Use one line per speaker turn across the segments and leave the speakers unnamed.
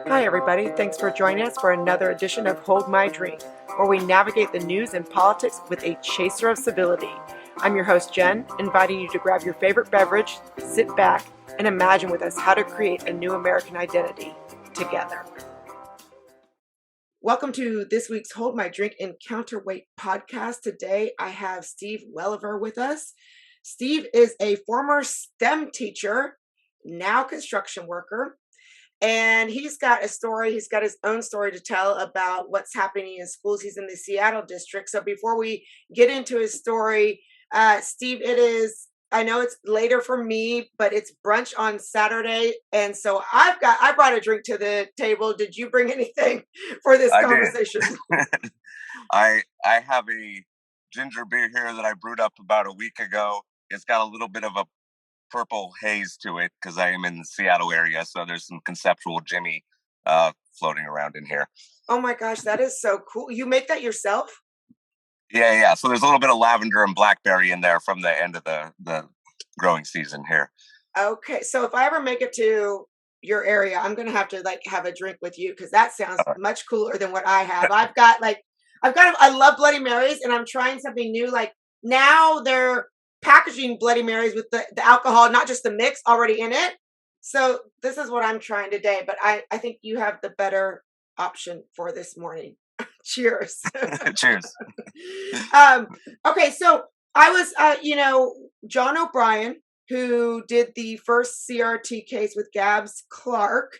Hi, everybody. Thanks for joining us for another edition of Hold My Drink, where we navigate the news and politics with a chaser of civility. I'm your host, Jen, inviting you to grab your favorite beverage, sit back, and imagine with us how to create a new American identity together. Welcome to this week's Hold My Drink and Counterweight podcast. Today, I have Steve Welliever with us. Steve is a former STEM teacher, now construction worker. And he's got a story, he's got his own story to tell about what's happening in schools. He's in the Seattle district. So before we get into his story, Steve, I know it's later for me, but it's brunch on Saturday. And so I brought a drink to the table. Did you bring anything for this
I did.
conversation?
I have a ginger beer here that I brewed up about a week ago. It's got a little bit of a purple haze to it because I am in the Seattle area, so there's some conceptual Jimmy floating around in here.
Oh my gosh, that is so cool. You make that yourself?
Yeah. So there's a little bit of lavender and blackberry in there from the end of the growing season here.
Okay, so if I ever make it to your area, I'm gonna have to have a drink with you because that sounds much cooler than what I have. I love Bloody Marys, and I'm trying something new. Like now they're packaging Bloody Marys with the alcohol, not just the mix already in it. So this is what I'm trying today, but I think you have the better option for this morning. Cheers.
Cheers.
Okay, so I was, John O'Brien, who did the first CRT case with Gabs Clark.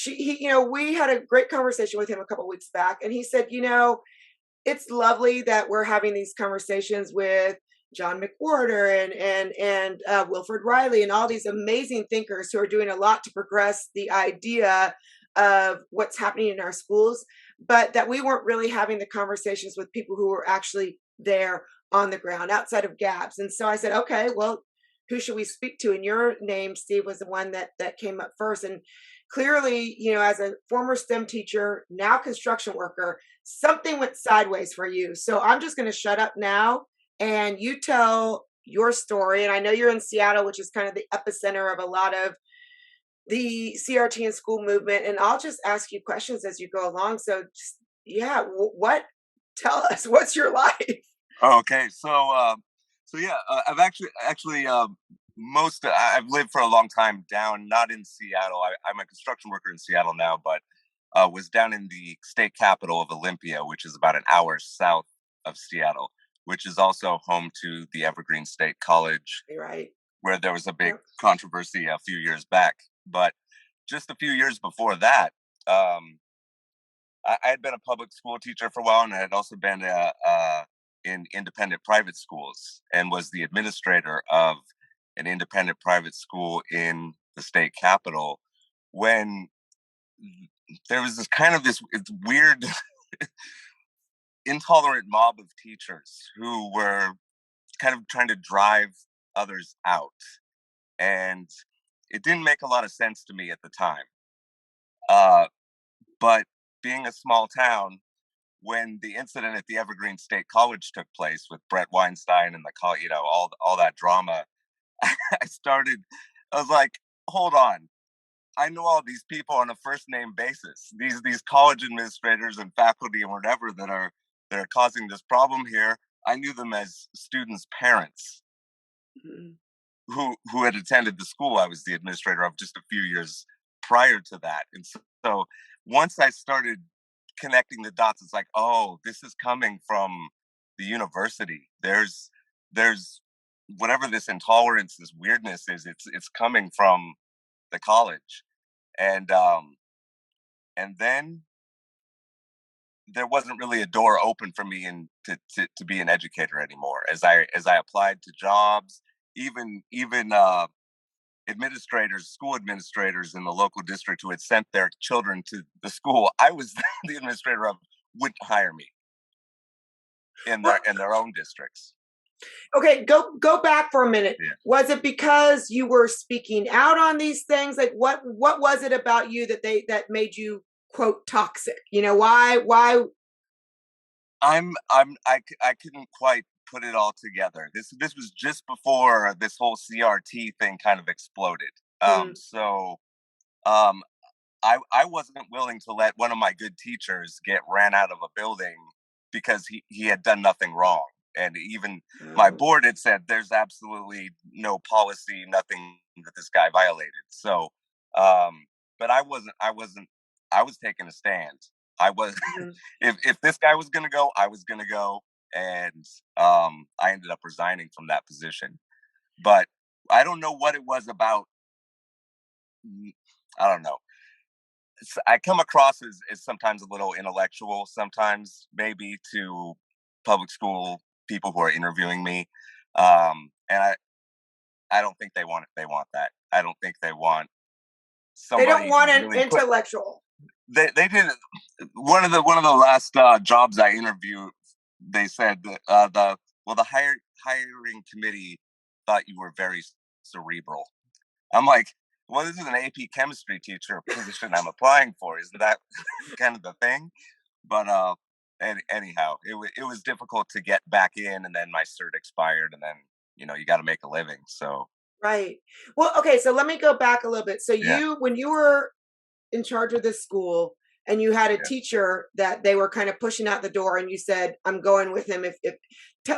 We had a great conversation with him a couple weeks back, and he said, it's lovely that we're having these conversations with John McWhorter and Wilfred Riley and all these amazing thinkers who are doing a lot to progress the idea of what's happening in our schools, but that we weren't really having the conversations with people who were actually there on the ground outside of Gabs. And so I said, okay, well, who should we speak to? And your name, Steve, was the one that came up first. And clearly, as a former STEM teacher, now construction worker, something went sideways for you. So I'm just going to shut up now and you tell your story. And I know you're in Seattle, which is kind of the epicenter of a lot of the CRT and school movement. And I'll just ask you questions as you go along. So tell us, what's your life?
Okay, I've I've lived for a long time down, not in Seattle. I'm a construction worker in Seattle now, but was down in the state capital of Olympia, which is about an hour south of Seattle, which is also home to the Evergreen State College,
Right.
where there was a big controversy a few years back. But just a few years before that, I had been a public school teacher for a while, and I had also been in independent private schools and was the administrator of an independent private school in the state capital when there was this weird intolerant mob of teachers who were kind of trying to drive others out, and it didn't make a lot of sense to me at the time, but being a small town, when the incident at the Evergreen State College took place with Brett Weinstein and all that drama, I was like, hold on. I know all these people on a first name basis. These college administrators and faculty and whatever that are causing this problem here. I knew them as students' parents who had attended the school I was the administrator of just a few years prior to that. And so once I started connecting the dots, it's like, oh, this is coming from the university. There's whatever this intolerance, this weirdness is, it's coming from the college. And then there wasn't really a door open for me to be an educator anymore. As I applied to jobs, even school administrators in the local district who had sent their children to the school I was the administrator of wouldn't hire me in their own districts.
Okay, go back for a minute.
Yeah.
Was it because you were speaking out on these things? Like what was it about you that made you quote toxic? Why
I couldn't quite put it all together. This was just before this whole CRT thing kind of exploded. So I wasn't willing to let one of my good teachers get ran out of a building because he had done nothing wrong. And even my
Oh.
board had said there's absolutely no policy, nothing that this guy violated. So, but I was taking a stand. I was,
Mhm.
if this guy was going to go, I was going to go. And I ended up resigning from that position. But I don't know what it was about. I don't know. I come across as sometimes a little intellectual, sometimes maybe to public school people who are interviewing me, and I don't think they want it. They want that. I don't think they want
They don't
somebody
want
who's
an
really put.
intellectual.
They did one of the last jobs I interviewed. They said that the hiring committee thought you were very cerebral. I'm like, well, this is an AP chemistry teacher position I'm applying for. Isn't that kind of the thing? But anyhow, it was difficult to get back in, and then my cert expired, and then you got to make a living. So
Right. Well, okay, so let me go back a little bit. So
yeah,
when you were in charge of this school and you had a
yeah.
teacher that they were kind of pushing out the door and you said, I'm going with him. If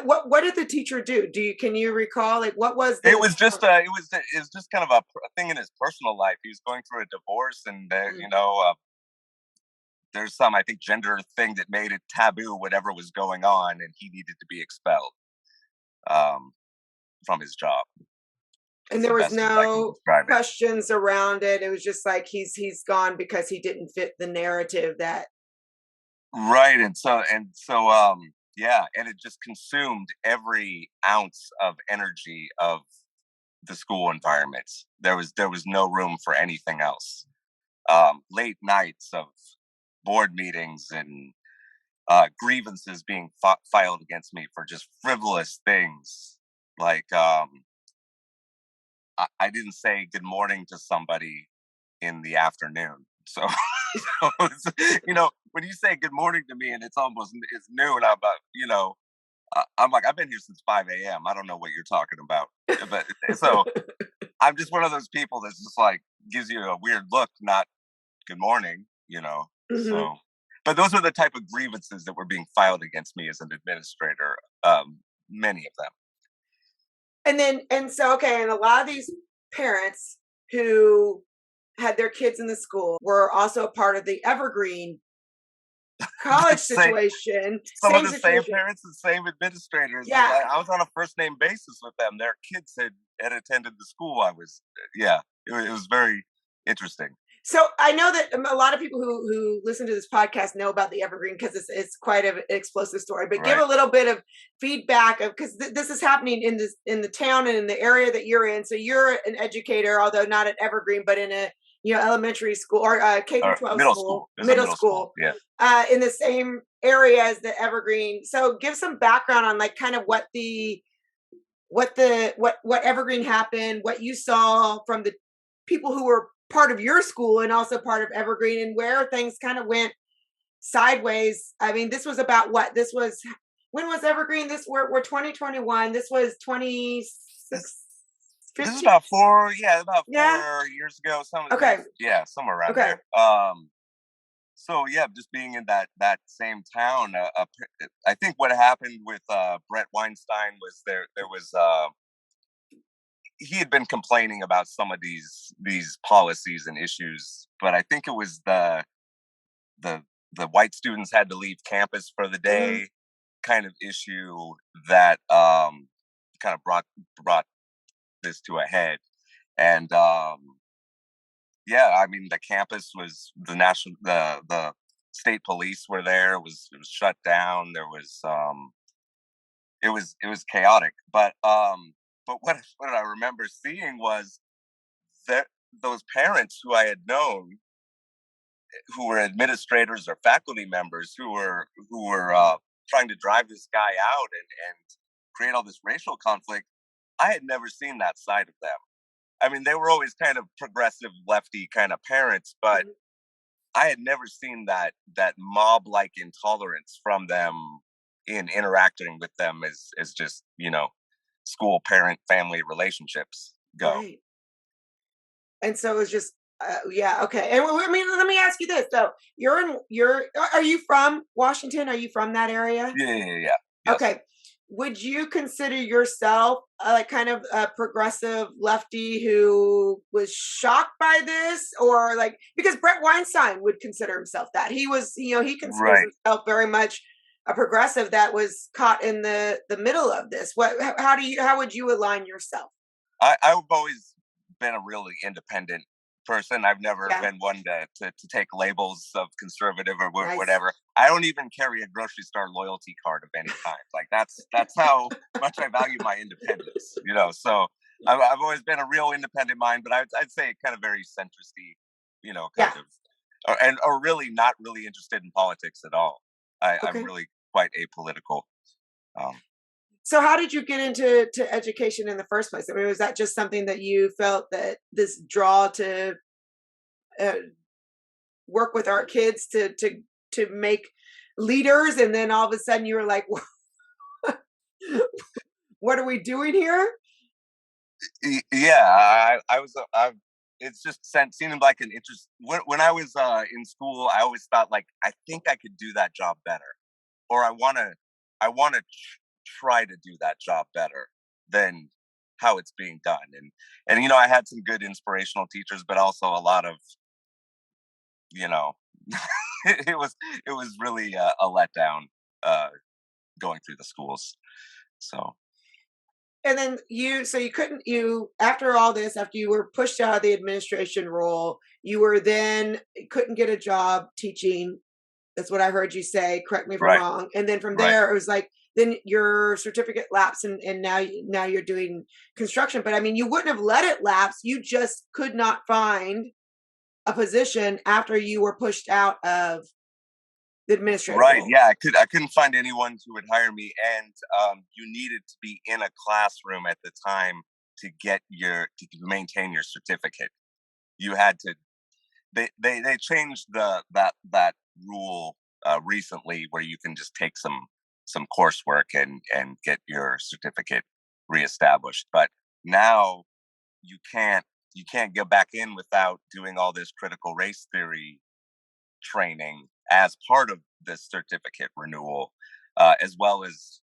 what did the teacher do? Can you recall? Like, what was
It
the,
was just it was just kind of a thing in his personal life. He was going through a divorce, and
mm,
there's some I think gender thing that made it taboo whatever was going on, and he needed to be expelled um, from his job.
and
Is
there
the
was
best as I can
no
describe it.
questions around it. It was just like he's gone because he didn't fit the narrative that.
Right, yeah, and it just consumed every ounce of energy of the school environment. There was no room for anything else. Late nights of board meetings and grievances being filed against me for just frivolous things, like I didn't say good morning to somebody in the afternoon. So, when you say good morning to me and it's noon, I'm like, I've been here since 5 a.m. I don't know what you're talking about. But so I'm just one of those people that's just like gives you a weird look, not good morning.
Mhm.
So, but those are the type of grievances that were being filed against me as an administrator. Many of them.
And so okay, and a lot of these parents who had their kids in the school were also a part of the Evergreen
The
college
same,
situation,
some of
same
the same
situation.
parents and same administrators.
Yeah.
I was on a first name basis with them. Their kids had attended the school I was. Yeah, it was very interesting.
So I know that a lot of people who listen to this podcast know about the Evergreen because it's quite an explosive story. But give
Right.
a little bit of feedback of because this is happening in the town and in the area that you're in. So you're an educator, although not at Evergreen, but in a elementary school or K through
Or
12
middle
school,
school. There's a
middle
middle school.
school,
Yeah.
in the same area as the Evergreen. So give some background on like kind of what Evergreen happened, what you saw from the people who were part of your school and also part of Evergreen, and where things kind of went sideways. I mean, this was about what? This was when was Evergreen? We're 2021. This was
This this is
2015.
about about
Yeah.
4 years ago.
Okay.
Somewhere around
Okay.
there. So yeah, just being in that same town. I think what happened with Brett Weinstein was there was he had been complaining about some of these policies and issues, but I think it was the the white students had to leave campus for the
Hmm.
day kind of issue that kind of brought this to a head. And yeah, I mean the campus was the state police were there. It was shut down. It was chaotic. But what I remember seeing was that those parents who I had known, who were administrators or faculty members, who were trying to drive this guy out and create all this racial conflict. I had never seen that side of them. I mean, they were always kind of progressive, lefty kind of parents, but I had never seen that mob like intolerance from them in interacting with them as just school parent family relationships go.
Right. And so it was just Yeah, okay. And I mean, let me ask you this. So are you from Washington? Are you from that area?
Yeah, yeah, yeah. Yes.
Okay. Would you consider yourself like kind of a progressive lefty who was shocked by this, or like, because Brett Weinstein would consider himself that. He was, he considers
Right.
himself very much a progressive that was caught in the middle of this. How would you align yourself?
I've always been a really independent person. I've never
Yeah,
been one to take labels of conservative or
nice.
whatever. I don't even carry a grocery store loyalty card of any kind. Like that's how much I value my independence. So I've always been a real independent mind, but I'd say kind of very centristy.
Yeah.
Kind of, or really not really interested in politics at all. I'm
Okay.
really quite apolitical. Um,
So how did you get into education in the first place? I mean, was that just something that you felt that this draw to uh, work with our kids to make leaders, and then all of a sudden you were like, what are we doing here?
Yeah, I was. It's just seemed like an interest. When I was in school, I always thought like I think I could do that job better, or I want to try to do that job better than how it's being done. And I had some good inspirational teachers, but also a lot of you know, it was really a letdown uh, going through the schools. So
And then you couldn't, after all this, after you were pushed out of the administration role, you were then couldn't get a job teaching. That's what I heard you say. Correct me if I'm
right,
wrong. And then from
right.
there, it was like then your certificate lapsed, and now you're doing construction. But I mean, you wouldn't have let it lapse. You just could not find a position after you were pushed out of the administrative
Right.
role.
Yeah. I couldn't find anyone who would hire me, and you needed to be in a classroom at the time to maintain your certificate. You had to. They changed that rule recently, where you can just take some coursework and get your certificate reestablished. But now you can't get back in without doing all this critical race theory training as part of this certificate renewal, as well as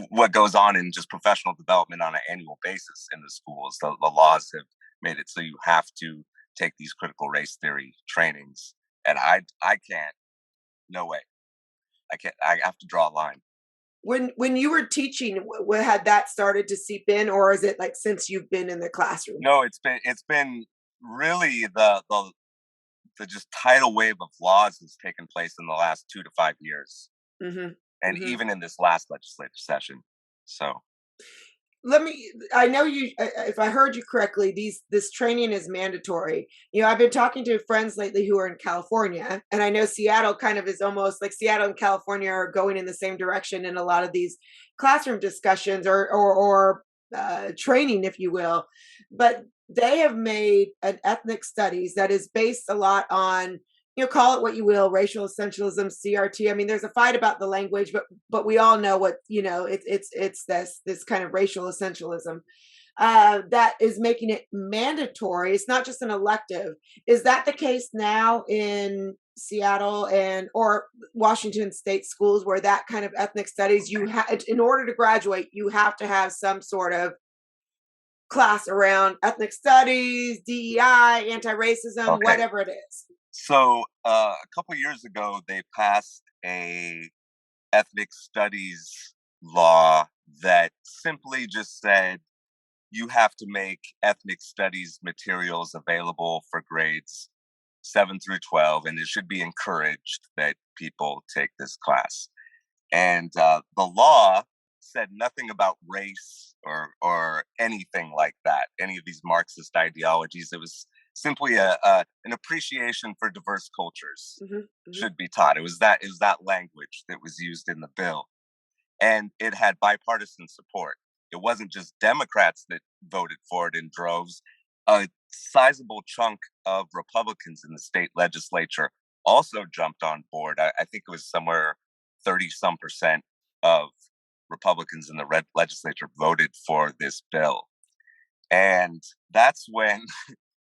what goes on in just professional development on an annual basis in the schools. The laws have made it so you have to take these critical race theory trainings, and I can't. No way. I can't. I have to draw a line.
When you were teaching, had that started to seep in, or is it like since you've been in the classroom?
No, it's been really the just tidal wave of laws has taken place in the last 2 to 5 years,
Hmm.
and
Hmm.
even in this last legislative session. So
I know you, if I heard you correctly, this training is mandatory. I've been talking to friends lately who are in California, and I know Seattle kind of is almost like Seattle and California are going in the same direction in a lot of these classroom discussions, or training, if you will. But they have made an ethnic studies that is based a lot on, call it what you will, racial essentialism, CRT. I mean, there's a fight about the language, but we all know what, it's this kind of racial essentialism that is making it mandatory. It's not just an elective. Is that the case now in Seattle and or Washington state schools, where that kind of ethnic studies, in order to graduate, you have to have some sort of class around ethnic studies, DEI, anti-racism,
okay.
whatever it is?
So a couple years ago, they passed a ethnic studies law that simply just said you have to make ethnic studies materials available for grades 7 through 12, and it should be encouraged that people take this class. And the law said nothing about race or anything like that, any of these Marxist ideologies. It was simply an appreciation for diverse cultures
Hmm. Hmm.
should be taught. It was that language that was used in the bill, and it had bipartisan support. It wasn't just Democrats that voted for it in droves. A sizable chunk of Republicans in the state legislature also jumped on board. I think it was somewhere 30 some percent of Republicans in the red legislature voted for this bill. And that's when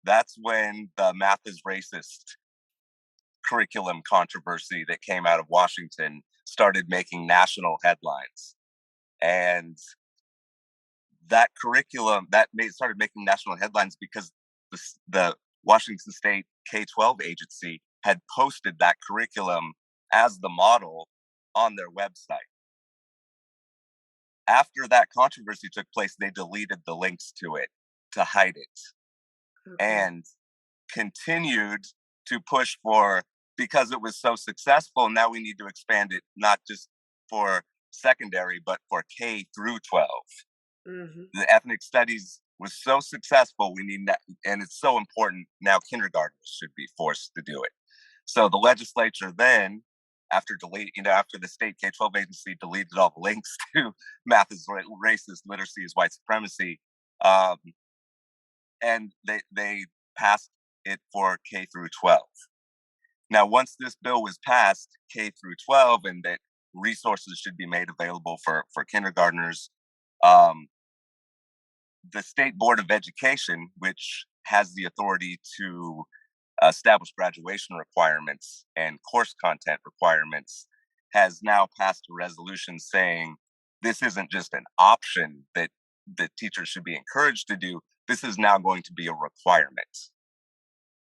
that's when the math is racist curriculum controversy that came out of Washington started making national headlines. And that curriculum started making national headlines because the Washington State K-12 agency had posted that curriculum as the model on their website. After that controversy took place, they deleted the links to it to hide it,
Okay.
and continued to push for, because it was so successful, now we need to expand it not just for secondary, but for K through 12.
Mm-hmm.
The ethnic studies was so successful, we need that, and it's so important now. Kindergartners should be forced to do it. So the legislature then, after after the state K-12 agency deleted all the links to math is racist, literacy is white supremacy, um, and they passed it for K through 12. Now, once this bill was passed, K through 12, and that resources should be made available for kindergartners, um, the State Board of Education, which has the authority to establish graduation requirements and course content requirements, has now passed a resolution saying this isn't just an option that teachers should be encouraged to do. This is now going to be a requirement.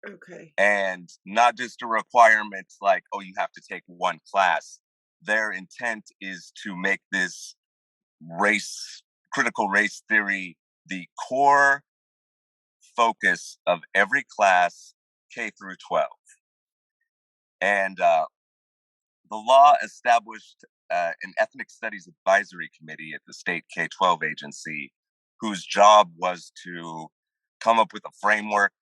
Okay.
And not just a requirement like, oh, you have to take one class. Their intent is to make this critical race theory the core focus of every class, K through 12. And the law established an ethnic studies advisory committee at the state K-12 agency, whose job was to come up with a framework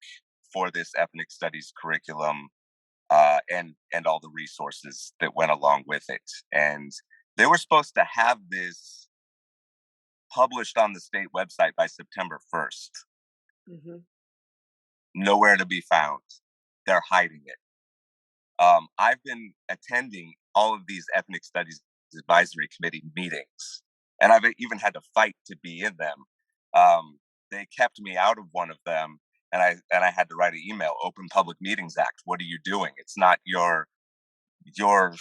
for this ethnic studies curriculum, and all the resources that went along with it. And they were supposed to have this published on the state website by September 1st.
Mm-hmm.
Nowhere to be found. They're hiding it. I've been attending all of these ethnic studies advisory committee meetings, and I've even had to fight to be in them. They kept me out of one of them, and I had to write an email. Open Public Meetings Act. What are you doing? It's not your job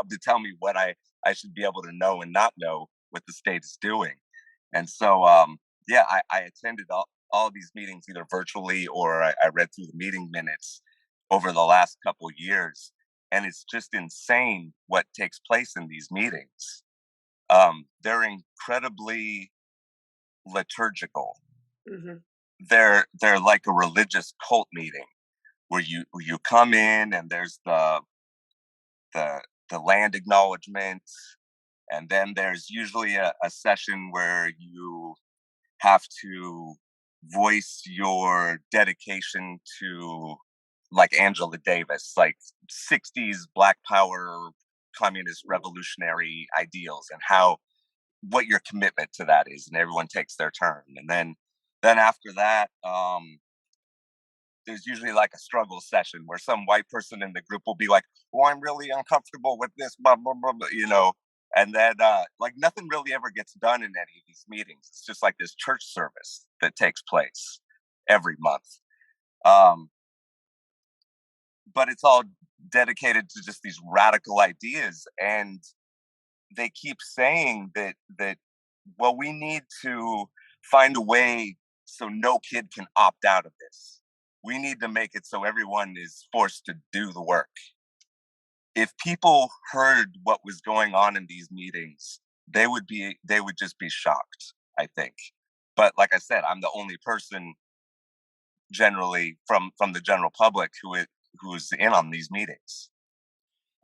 to tell me what I should be able to know and not know what the state is doing. And so, yeah, I attended all of these meetings either virtually or I read through the meeting minutes over the last couple years. And it's just insane what takes place in these meetings. They're incredibly liturgical.
Mm-hmm.
They're like a religious cult meeting where you come in and there's the land acknowledgement, and then there's usually a session where you have to voice your dedication to, like, Angela Davis, like 60s Black Power, communist revolutionary ideals, and what your commitment to that is, and everyone takes their turn. And then after that, there's usually like a struggle session where some white person in the group will be like, "Oh, I'm really uncomfortable with this," blah blah blah, blah, and then like nothing really ever gets done in any of these meetings. It's just like this church service that takes place every month, um, but it's all dedicated to just these radical ideas, and they keep saying that well, we need to find a way so no kid can opt out of this. We need to make it so everyone is forced to do the work. If people heard what was going on in these meetings, they would just be shocked, I think. But like I said, I'm the only person generally from the general public who's in on these meetings.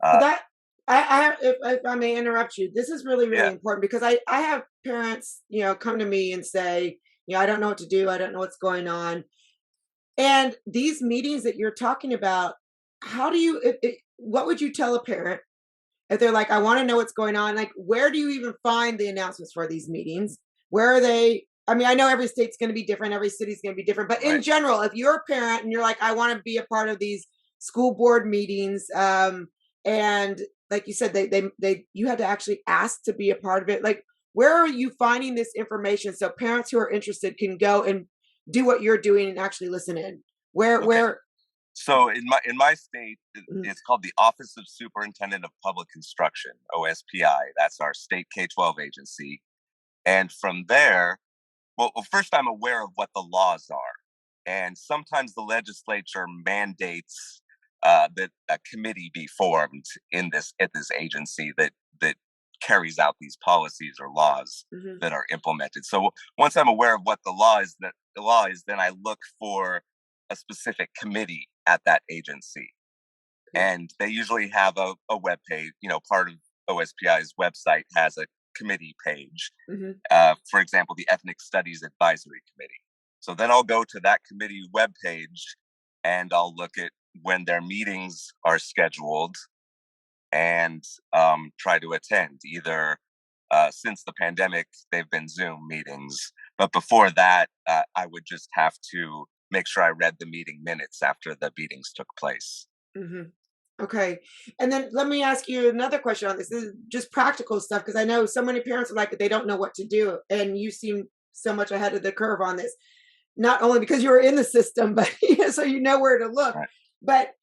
So
Uh,
that if I may interrupt you, this is really, really
yeah,
important because I have parents, come to me and say, I don't know what to do. I don't know what's going on. And these meetings that you're talking about, how do you, what would you tell a parent if they're like, I want to know what's going on? Like, where do you even find the announcements for these meetings? Where are they? I mean, I know every state's going to be different, every city's going to be different, but in
right.
general, if you're a parent and you're like, I want to be a part of these school board meetings, and like you said, you had to actually ask to be a part of it. Like, where are you finding this information so parents who are interested can go and do what you're doing and actually listen in?
Okay.
Where?
So in my state,
Mhm.
it's called the Office of Superintendent of Public Instruction, OSPI. That's our state K-12 agency. And from there, well, first I'm aware of what the laws are, and sometimes the legislature mandates that a committee be formed in this at this agency that carries out these policies or laws
Mhm.
that are implemented. So once I'm aware of what the law is, then I look for a specific committee at that agency,
Okay.
and they usually have a web page. Part of OSPI's website has a committee page,
Mhm.
for example, the Ethnic Studies Advisory Committee. So then I'll go to that committee webpage and I'll look at when their meetings are scheduled and try to attend. Either since the pandemic, they've been Zoom meetings, but before that, I would just have to make sure I read the meeting minutes after the meetings took place.
Mhm. Okay. And then let me ask you another question on this. This is just practical stuff because I know so many parents are like they don't know what to do, and you seem so much ahead of the curve on this. Not only because you were in the system, but so you know where to look.
Right.
But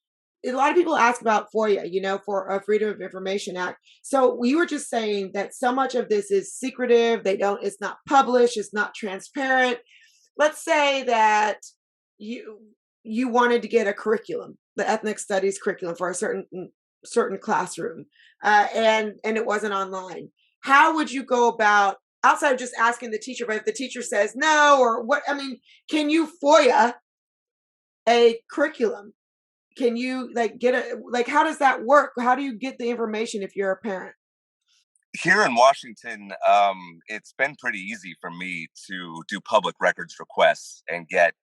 a lot of people ask about FOIA, for a Freedom of Information Act. So we were just saying that so much of this is secretive. They don't. It's not published. It's not transparent. Let's say that you you wanted to get a curriculum, the ethnic studies curriculum for a certain classroom, and it wasn't online. How would you go about, outside of just asking the teacher, but if the teacher says no, or what? I mean, can you FOIA a curriculum? Can you like get a, like, how does that work? How do you get the information if you're a parent?
Here in Washington, it's been pretty easy for me to do public records requests and get,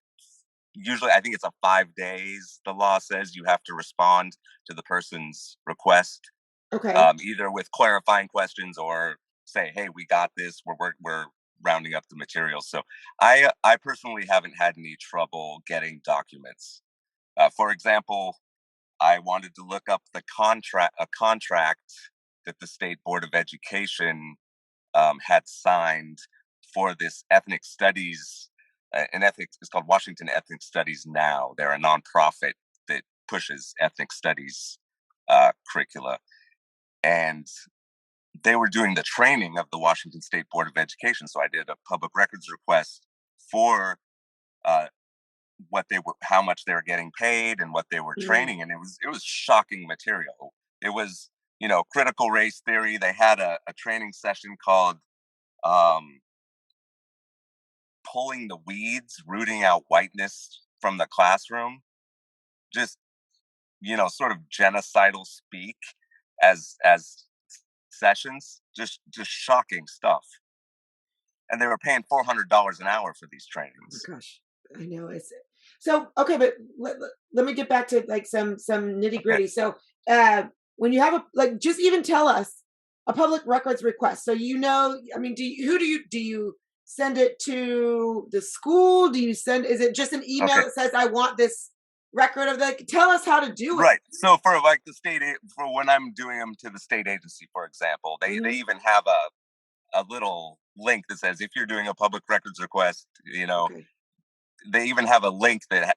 usually I think it's a 5 days, the law says you have to respond to the person's request,
Okay.
either with clarifying questions or say, hey, we got this, we're rounding up the materials. So I personally haven't had any trouble getting documents. For example, I wanted to look up a contract that the State Board of Education had signed for this ethnic studies. An ethics It's called Washington Ethnic Studies Now. They're a nonprofit that pushes ethnic studies curricula, and they were doing the training of the Washington State Board of Education. So I did a public records request for uh, how much they were getting paid and what they were
Mm,
training, and it was shocking material. It was, critical race theory. They had a training session called um, pulling the weeds, rooting out whiteness from the classroom. Just, sort of genocidal speak as sessions. Just shocking stuff. And they were paying $400 an hour for these
oh
trainings.
my gosh, I know it's so okay. But let me get back to like some nitty
Okay.
gritty. So uh, when you have a, like, just even tell us a public records request. So I mean, do you send it to the school? Do you send? Is it just an email
Okay.
that says I want this record of that? Tell us how to do it.
Right. So for like for when I'm doing them to the state agency, for example, they
Hmm.
even have a little link that says if you're doing a public records request,
Okay.
they even have a link that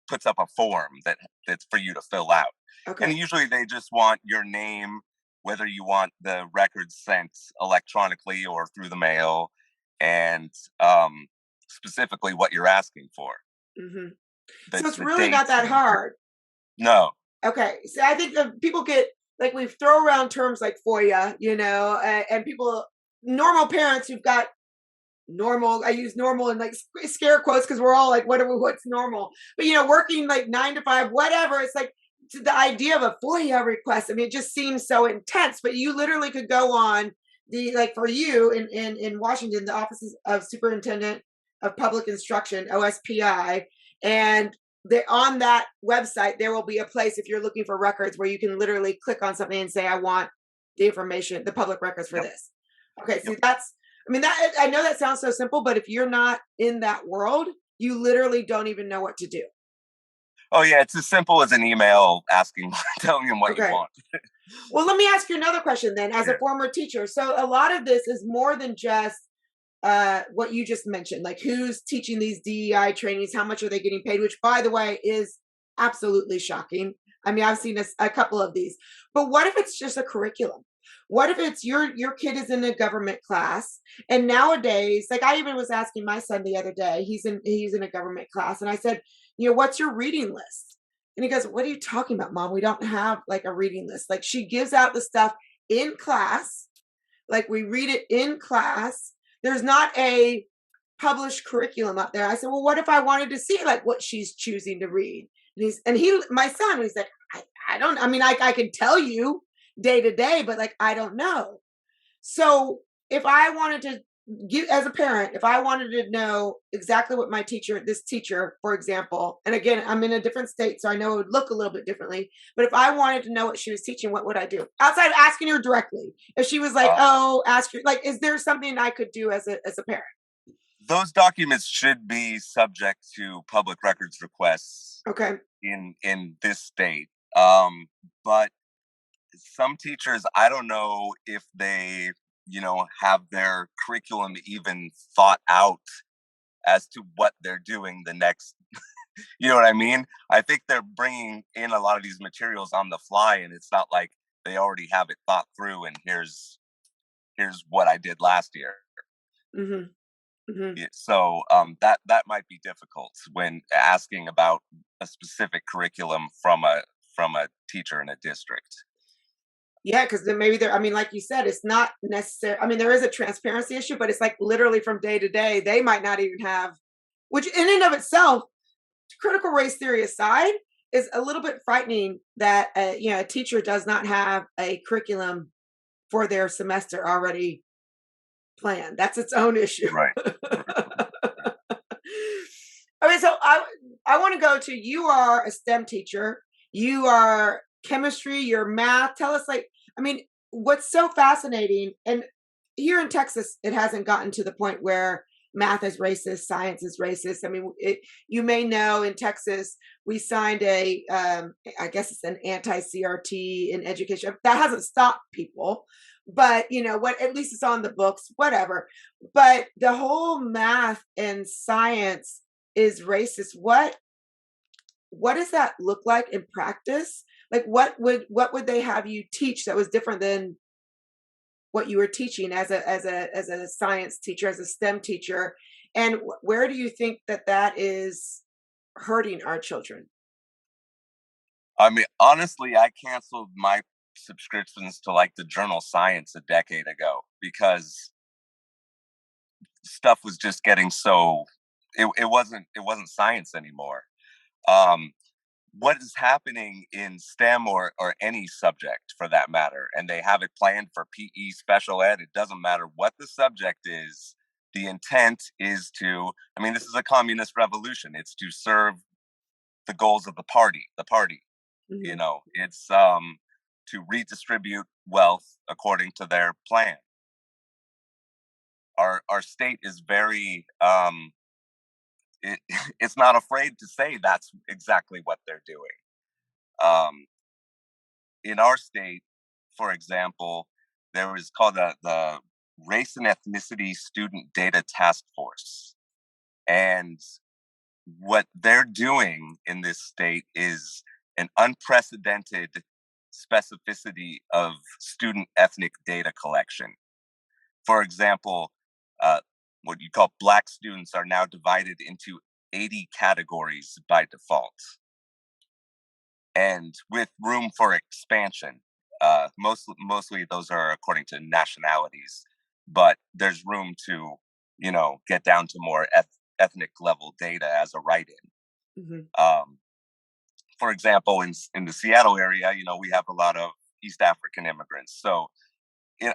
puts up a form that's for you to fill out. And
Okay.
usually they just want your name, whether you want the records sent electronically or through the mail, and specifically what you're asking for,
Hmm.
the
So it's
the
really not
dates
that
and
hard.
no.
Okay, so I think people get, like, we throw around terms like FOIA, and people, normal parents who've got normal. I use normal in like scare quotes because we're all like, what's normal? But working like 9 to 5, whatever. It's like the idea of a FOIA request. I mean, it just seems so intense. But you literally could go on the, like, for you in Washington, the Offices of Superintendent of Public Instruction (OSPI), and on that website there will be a place, if you're looking for records, where you can literally click on something and say, I want the information, the public records for
Yep.
this. Okay,
Yep.
see, that's, I mean, that, I know that sounds so simple, but if you're not in that world, you literally don't even know what to do.
Oh yeah, it's as simple as an email asking, telling them what you
Okay.
want.
Well, let me ask you another question then, as a
Yeah.
former teacher. So a lot of this is more than just what you just mentioned, like who's teaching these DEI trainings, how much are they getting paid, which by the way is absolutely shocking. I mean, I've seen a couple of these, but what if it's just a curriculum? What if it's your kid is in a government class, and nowadays, like I even was asking my son the other day, he's in a government class, and I said, what's your reading list? And he goes, what are you talking about, Mom? We don't have like a reading list. Like she gives out the stuff in class, like we read it in class. There's not a published curriculum up there. I said, well, what if I wanted to see like what she's choosing to read? My son, he's like, I don't, I mean, I can tell you day to day, but like, I don't know. So if I wanted to give, as a parent, if I wanted to know exactly what this teacher, for example, and again, I'm in a different state, so I know it would look a little bit differently, but if I wanted to know what she was teaching, what would I do? Outside of asking her directly, if she was like, oh, ask her, like, is there something I could do as a parent?
Those documents should be subject to public records requests.
Okay.
In this state. But some teachers, I don't know if they, have their curriculum even thought out as to what they're doing the next, you know what I mean? I think they're bringing in a lot of these materials on the fly, and it's not like they already have it thought through and here's what I did last year.
Mm-hmm. Mm-hmm.
So that might be difficult when asking about a specific curriculum from a teacher in a district.
Yeah, because then maybe I mean, like you said, it's not necessary. I mean, there is a transparency issue, but it's like literally from day to day, they might not even have, which in and of itself, critical race theory aside, is a little bit frightening that a teacher does not have a curriculum for their semester already planned. That's its own issue.
Right.
Okay, so I want to go to, you are a STEM teacher. You are chemistry, your math. Tell us, like, I mean, what's so fascinating, and here in Texas, it hasn't gotten to the point where math is racist, science is racist. I mean, you may know in Texas, we signed I guess it's an anti-CRT in education. That hasn't stopped people, but what, at least it's on the books, whatever. But the whole math and science is racist. What does that look like in practice? Like what would they have you teach that was different than what you were teaching as a science teacher, as a STEM teacher? And where do you think that is hurting our children?
I mean, honestly, I canceled my subscriptions to like the journal Science a decade ago because stuff was just getting so it wasn't science anymore. What is happening in STEM or any subject for that matter, and they have it planned for PE, special ed, it doesn't matter what the subject is, the intent is to, I mean, this is a communist revolution. It's to serve the goals of the party. Mm-hmm. It's to redistribute wealth according to their plan. Our state is very it's not afraid to say that's exactly what they're doing. In our state, for example, there is called the Race and Ethnicity Student Data Task Force. And what they're doing in this state is an unprecedented specificity of student ethnic data collection. For example, what you call Black students are now divided into 80 categories by default, and with room for expansion. Mostly those are according to nationalities, but there's room to, get down to more ethnic level data as a write-in. Mm-hmm. For example, in the Seattle area, we have a lot of East African immigrants. So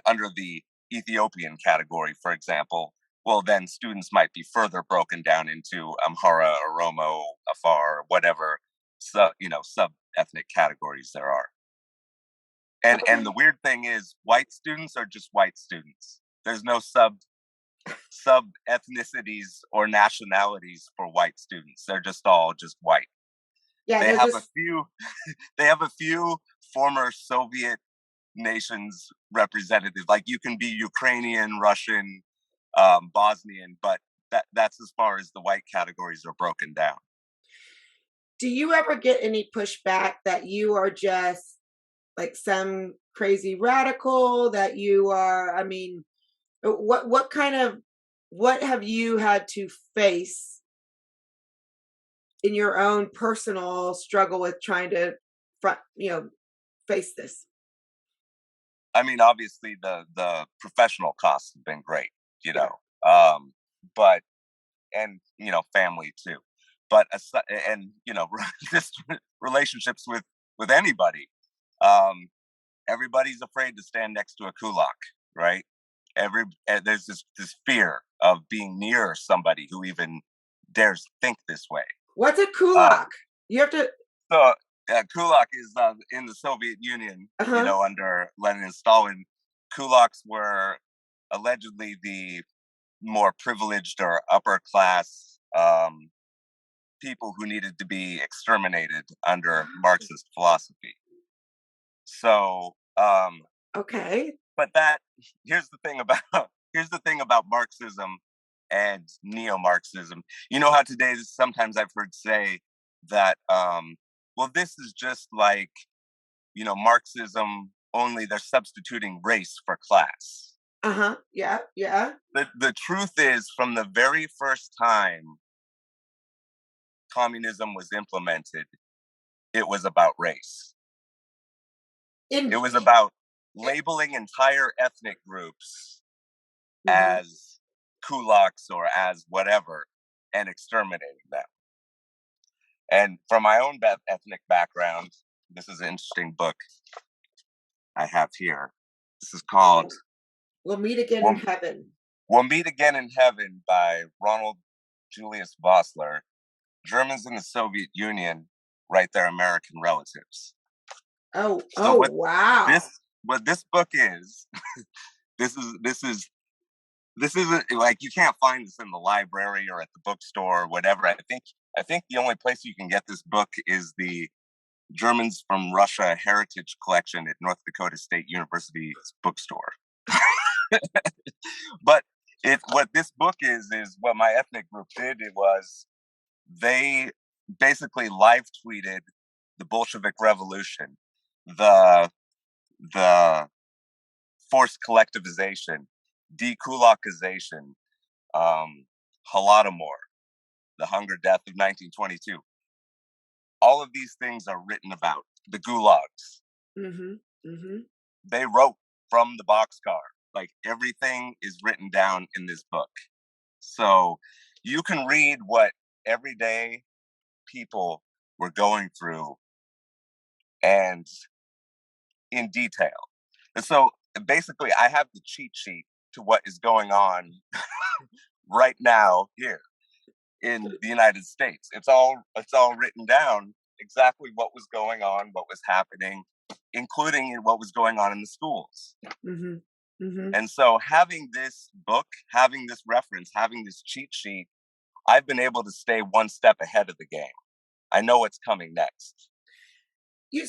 under the Ethiopian category, for example, well, then students might be further broken down into Amhara, Oromo, Afar, whatever sub-ethnic categories there are. And the weird thing is, white students are just white students. There's no sub ethnicities or nationalities for white students. They're all just white. Yeah, they have a few. They have a few former Soviet nations representatives. Like you can be Ukrainian, Russian, Bosnian, but that's as far as the white categories are broken down.
Do you ever get any pushback that you are just like some crazy radical, that you are, I mean, what kind of, what have you had to face in your own personal struggle with trying to front, face this?
I mean, obviously the professional costs have been great, you
Yeah.
know, but and family too, but and just relationships with anybody. Um, Everybody's afraid to stand next to a kulak, right? There's this fear of being near somebody who even dares think this way.
What's a kulak?
Um,
You have to,
so kulak is in the Soviet Union,
uh-huh.
under Lenin and Stalin. Kulaks were allegedly the more privileged or upper class people who needed to be exterminated under Marxist philosophy. So,
Okay.
but that here's the thing about here's the thing about Marxism and neo-Marxism. You know how today sometimes I've heard say that, well, this is just like Marxism, only they're substituting race for class.
Uh-huh. Yeah, yeah.
The truth is, from the very first time communism was implemented, it was about race.
In
It was about labeling entire ethnic groups
Mhm.
as kulaks or as whatever and exterminating them. And from my own ethnic background, this is an interesting book I have here. This is called
We'll meet again in
We'll,
heaven.
we'll Meet Again in Heaven by Ronald Julius Vossler. Germans in the Soviet Union write their American relatives.
Oh,
So
oh, wow.
what this book is, this is this isn't like you can't find this in the library or at the bookstore or whatever. I think the only place you can get this book is the Germans from Russia Heritage Collection at North Dakota State University's bookstore. But what this book is what my ethnic group did. It was they basically live tweeted the Bolshevik Revolution, the the forced collectivization, dekulakization, Holodomor, the hunger death of 1922. All of these things are written about. The gulags.
Mhm. Mhm.
They wrote from the boxcar. Like everything is written down in this book. So you can read what everyday people were going through and in detail. And so basically I have the cheat sheet to what is going on right now here in the United States. It's all written down exactly what was going on, what was happening, including what was going on in the schools.
Mhm. Mhm.
And so having this book, having this reference, having this cheat sheet, I've been able to stay one step ahead of the game. I know what's coming next.
You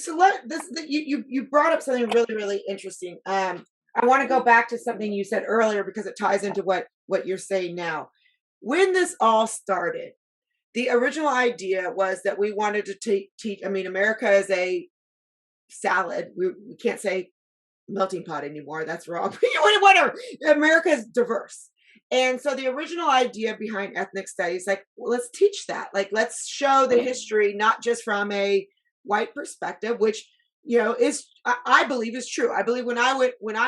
brought up something really, really interesting. I want to go back to something you said earlier because it ties into what you're saying now. When this all started, the original idea was that we wanted to teach. I mean, America is a salad. We can't say melting pot anymore. That's wrong. Whatever. America is diverse. And so the original idea behind ethnic studies, like, well, let's teach that. Like, let's show the history, not just from a white perspective, which, is, I believe is true. I believe when I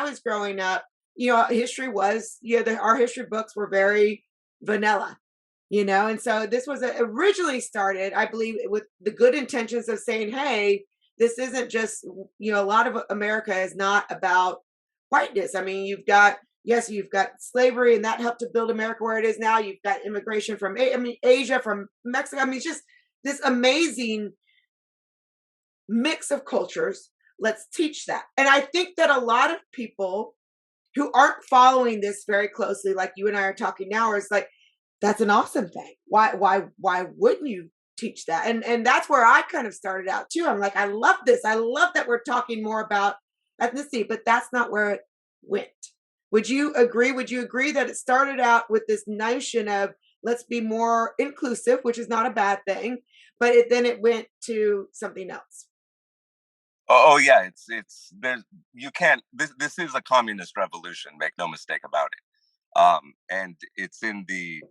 was growing up, history was, our history books were very vanilla, and so this was originally started, I believe, with the good intentions of saying, hey, this isn't just, a lot of America is not about whiteness. I mean, you've got slavery, and that helped to build America where it is now. You've got immigration from, Asia, from Mexico. I mean, it's just this amazing mix of cultures. Let's teach that. And I think that a lot of people who aren't following this very closely, like you and I are talking now, is like, that's an awesome thing. Why wouldn't you teach that? And that's where I kind of started out too. I'm like, I love this. I love that we're talking more about ethnicity, but that's not where it went. Would you agree? Would you agree that it started out with this notion of let's be more inclusive, which is not a bad thing, but then it went to something else?
Oh yeah, it's there's you can't. This is a communist revolution. Make no mistake about it. And it's in the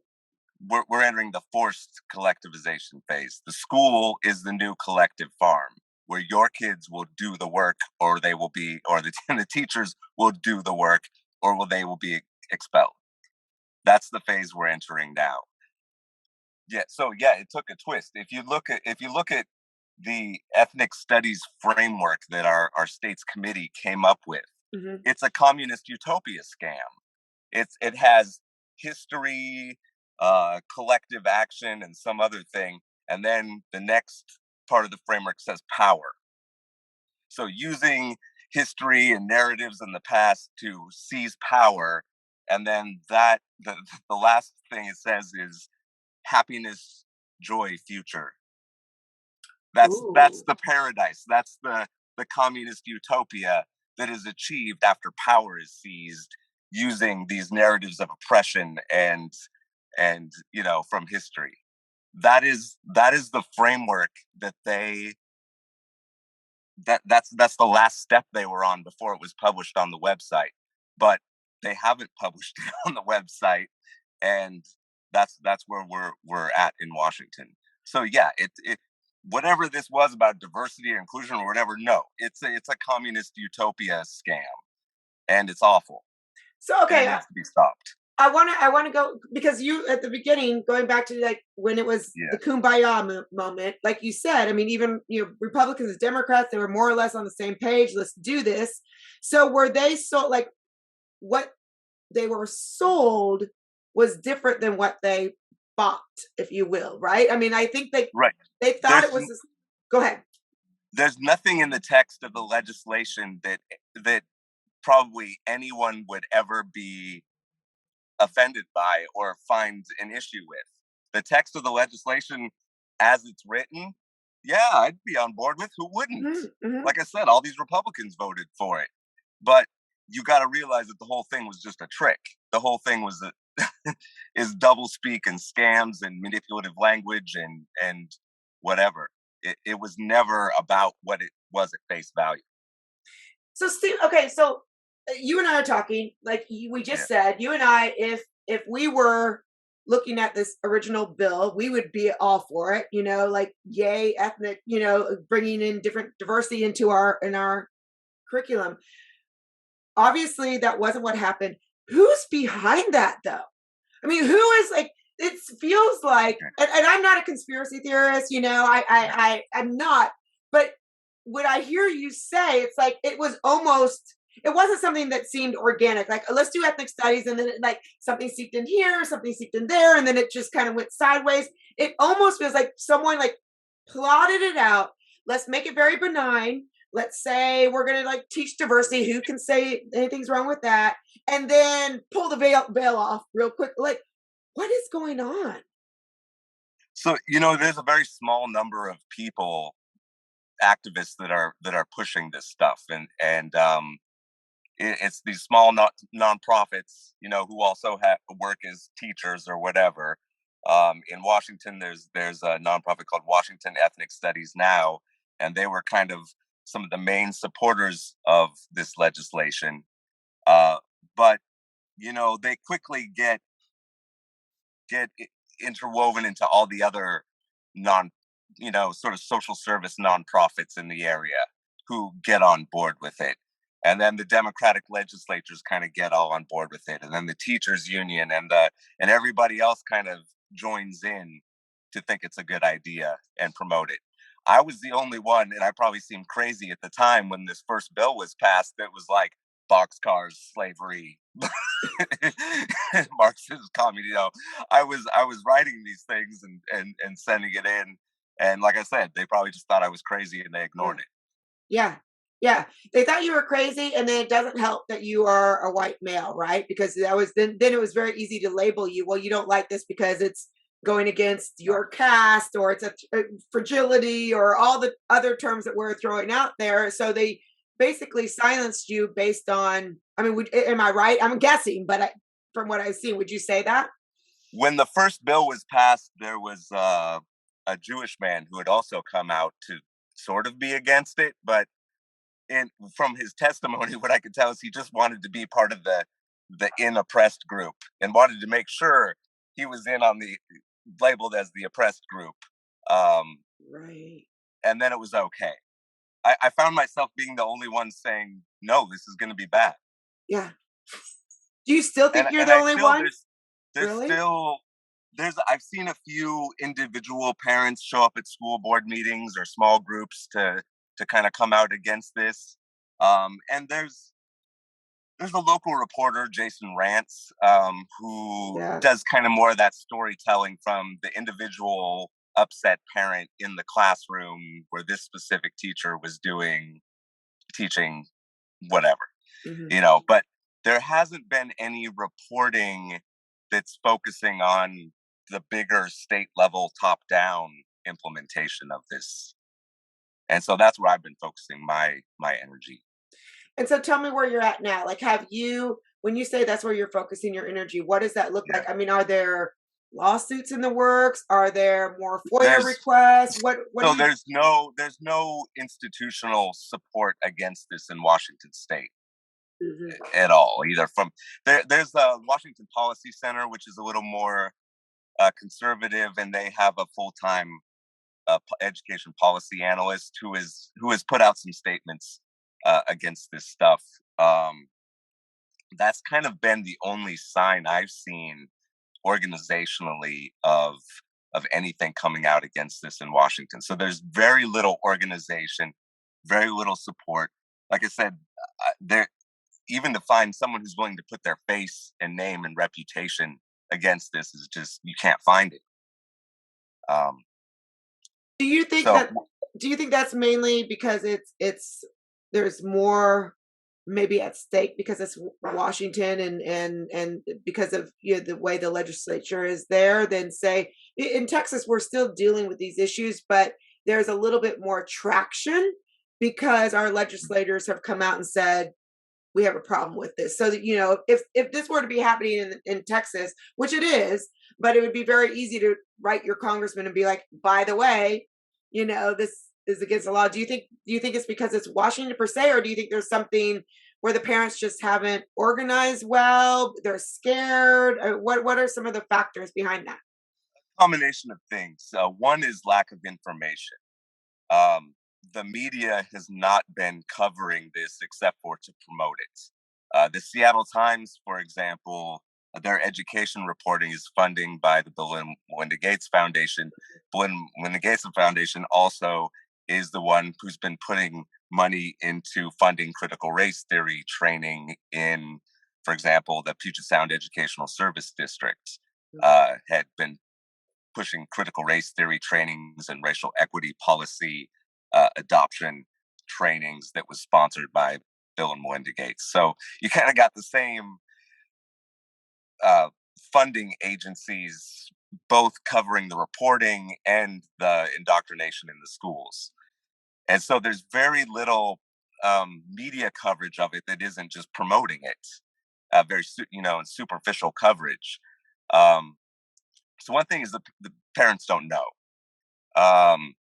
we're entering the forced collectivization phase. The school is the new collective farm where your kids will do the work, or they will be, or the the teachers will do the work, or they will be expelled. That's the phase we're entering now. Yeah. So yeah, it took a twist. If you look at the ethnic studies framework that our state's committee came up with,
Hmm.
it's a communist utopia scam. It has history, collective action, and some other thing, and then the next part of the framework says power. So using history and narratives in the past to seize power, and then the last thing it says is happiness, joy, future. That's
Ooh.
the paradise. That's the communist utopia that is achieved after power is seized using these narratives of oppression and from history. That is the framework that that's the last step they were on before it was published on the website. But they haven't published it on the website, and that's where we're at in Washington. So yeah, it whatever this was about diversity or inclusion or whatever, no, it's a communist utopia scam, and it's awful,
So
and it
okay,
needs to be stopped.
I want to go because you at the beginning, going back to like when it was
Yeah,
the kumbaya moment, like you said. I mean, even Republicans and Democrats, they were more or less on the same page. Let's do this. So were they so like what they were sold was different than what they bought, if you will, right? I mean, I think
right.
they thought it
There's
was this. Go ahead.
there's nothing in the text of the legislation that probably anyone would ever be offended by or find an issue with. The text of the legislation as it's written, yeah, I'd be on board with. Who wouldn't?
Hmm. Hmm.
Like I said, all these Republicans voted for it. But you got to realize that the whole thing was just a trick. The whole thing was is double speak and scams and manipulative language and whatever. It was never about what it was at face value.
So Steve, okay, so you and I are talking like we just
Yeah,
said. You and I, if we were looking at this original bill, we would be all for it. Like yay, ethnic. Bringing in different diversity into our curriculum. Obviously, that wasn't what happened. Who's behind that, though? I mean, who is like? It feels like,
okay,
and I'm not a conspiracy theorist.
yeah,
I'm not. But what I hear you say, it's like it was almost. It wasn't something that seemed organic. Like let's do ethnic studies, and then like something seeped in here, something seeped in there, and then it just kind of went sideways. It almost feels like someone like plotted it out. Let's make it very benign. Let's say we're going to like teach diversity. Who can say anything's wrong with that? And then pull the veil off real quick. Like, what is going on?
so there's a very small number of people, activists that are pushing this stuff, and it's these small nonprofits, who also work as teachers or whatever. In Washington, there's a nonprofit called Washington Ethnic Studies Now, and they were kind of some of the main supporters of this legislation. Uh, but they quickly get interwoven into all the other non, sort of social service nonprofits in the area who get on board with it. And then the Democratic legislatures kind of get all on board with it. And then the teachers union and everybody else kind of joins in to think it's a good idea and promote it. I was the only one, and I probably seemed crazy at the time when this first bill was passed, that was like boxcars, slavery, Marxist comedy. I was writing these things and sending it in, and like I said, they probably just thought I was crazy and they
Yeah.
ignored it.
Yeah. Yeah. They thought you were crazy. And then it doesn't help that you are a white male, right? Because that was then it was very easy to label you. Well, you don't like this because it's going against
Right.
your caste or it's a fragility or all the other terms that we're throwing out there. So basically silenced you based on, I mean, am I right? I'm guessing, but from what I've seen, would you say that?
When the first bill was passed, there was a Jewish man who had also come out to sort of be against it, but from his testimony, what I could tell is he just wanted to be part of the in oppressed group and wanted to make sure he was in on the labeled as the oppressed group. Um,
Right.
and then it was okay. I found myself being the only one saying, "No, this is going to be bad."
Yeah. Do you still think you're
And
the
I
only
still
one?
there's
Really?
still there's I've seen a few individual parents show up at school board meetings or small groups to kind of come out against this. And there's a local reporter, Jason Rantz, who
Yes.
does kind of more of that storytelling from the individual upset parent in the classroom where this specific teacher was teaching whatever,
Hmm.
but there hasn't been any reporting that's focusing on the bigger state level top down implementation of this. And so that's where I've been focusing my energy.
And so tell me where you're at now. Like, have you, when you say that's where you're focusing your energy, what does that look
Yeah.
like? I mean, are there lawsuits in the works? Are there more FOIA
There's
requests? What do
so
you?
there's no institutional support against this in Washington state
Mhm.
at all, either from there's a Washington Policy Center, which is a little more conservative, and they have a full-time education policy analyst who has put out some statements against this stuff. Um, that's kind of been the only sign I've seen organizationally of anything coming out against this in Washington. So there's very little organization, very little support. Like I said, there even to find someone who's willing to put their face and name and reputation against this is just you can't find it. Um,
Do you think
so
that? Do you think that's mainly because it's there's more maybe at stake because it's Washington and because of the way the legislature is there than say in Texas we're still dealing with these issues, but there's a little bit more traction because our legislators have come out and said we have a problem with this. So that if this were to be happening in Texas, which it is, but it would be very easy to write your congressman and be like, by the way, this is against the law. Do you think it's because it's Washington per se, or do you think there's something where the parents just haven't organized well, they're scared? What are some of the factors behind that?
combination of things. One is lack of information. Um, the media has not been covering this except for to promote it. The Seattle Times, for example, their education reporting is funding by the Bill and Melinda Gates Foundation. Bill and Melinda Gates Foundation also is the one who's been putting money into funding critical race theory training in, for example, the Puget Sound Educational Service District had been pushing critical race theory trainings and racial equity policy adoption trainings that was sponsored by Bill and Melinda Gates. So you kind of got the same uh, funding agencies both covering the reporting and the indoctrination in the schools. And so there's very little media coverage of it that isn't just promoting it, and superficial coverage. Um, so one thing is the parents don't know. Um,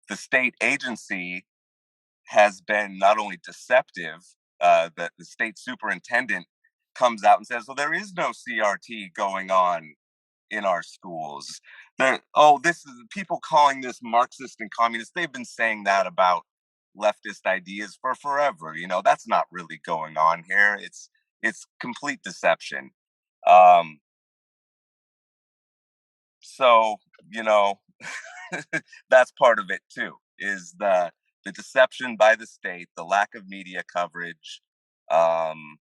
the state agency has been not only deceptive, that the state superintendent comes out and says, well, there is no CRT going on in our schools. This is people calling this Marxist and communist. They've been saying that about leftist ideas for forever. That's not really going on here. It's complete deception. Um, so, you know, that's part of it too, is the deception by the state, the lack of media coverage. Um,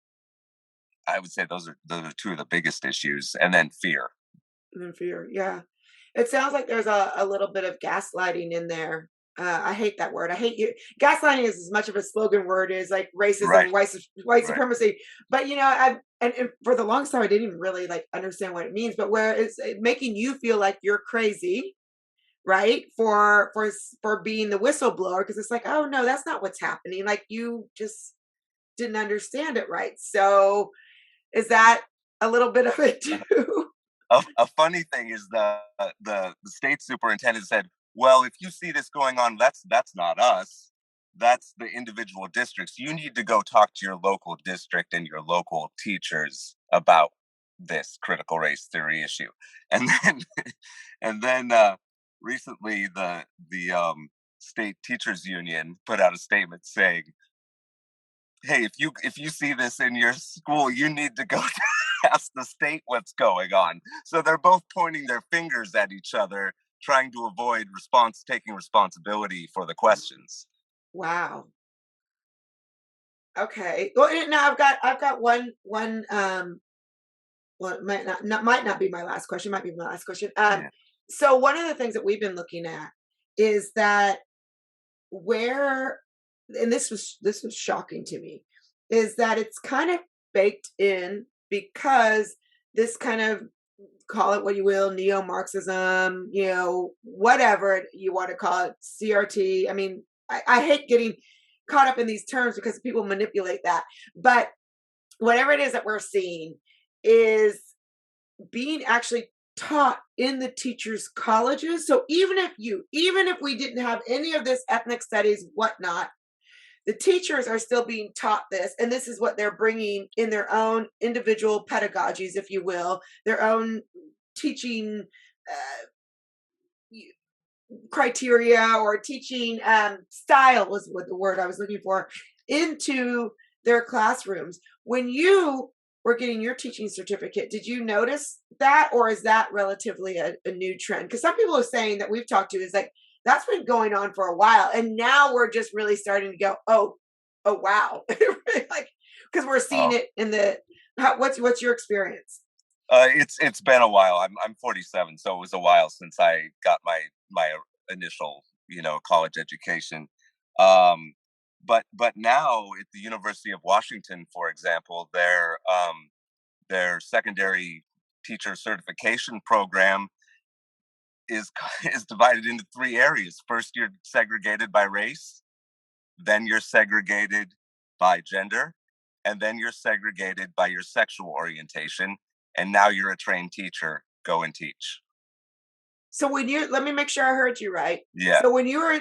I would say those are two of the biggest issues, and then fear.
And fear, yeah. It sounds like there's a little bit of gaslighting in there. I hate that word. I hate you. Gaslighting is as much of a slogan word as like racism,
Right,
white
right.
supremacy. But and for the longest time, I didn't even really like understand what it means. But where it's making you feel like you're crazy, right? For being the whistleblower, because it's like, oh no, that's not what's happening. Like you just didn't understand it right. So is that a little bit of it too?
A funny thing is the state superintendent said, "Well, if you see this going on, that's not us. That's the individual districts. You need to go talk to your local district and your local teachers about this critical race theory issue." And then and then recently the state teachers union put out a statement saying, "Hey, if you see this in your school, you need to go ask the state what's going on." So they're both pointing their fingers at each other, trying to avoid taking responsibility for the questions.
Wow. Okay. Well, now I've got one. Well, it might not be my last question. Might be my last question.
Yeah.
So one of the things that we've been looking at is that where, and this was shocking to me, is that it's kind of baked in because this kind of, call it what you will, neo-Marxism, whatever you want to call it, CRT. I mean, I hate getting caught up in these terms because people manipulate that. But whatever it is that we're seeing is being actually taught in the teachers' colleges. So even if we didn't have any of this ethnic studies, whatnot, the teachers are still being taught this, and this is what they're bringing in their own individual pedagogies, if you will, their own teaching uh, criteria or teaching style was what the word I was looking for, into their classrooms. When you were getting your teaching certificate, did you notice that, or is that relatively a new trend? Because some people are saying that we've talked to is like that's been going on for a while, and now we're just really starting to go, oh wow, like because we're seeing
Oh,
it in the. What's your experience?
it's been a while. I'm 47, so it was a while since I got my initial college education. Um, but now at the University of Washington, for example, their secondary teacher certification program is is divided into three areas. First, you're segregated by race, then you're segregated by gender, and then you're segregated by your sexual orientation. And now you're a trained teacher. Go and teach.
So let me make sure I heard you right.
Yeah,
So when you were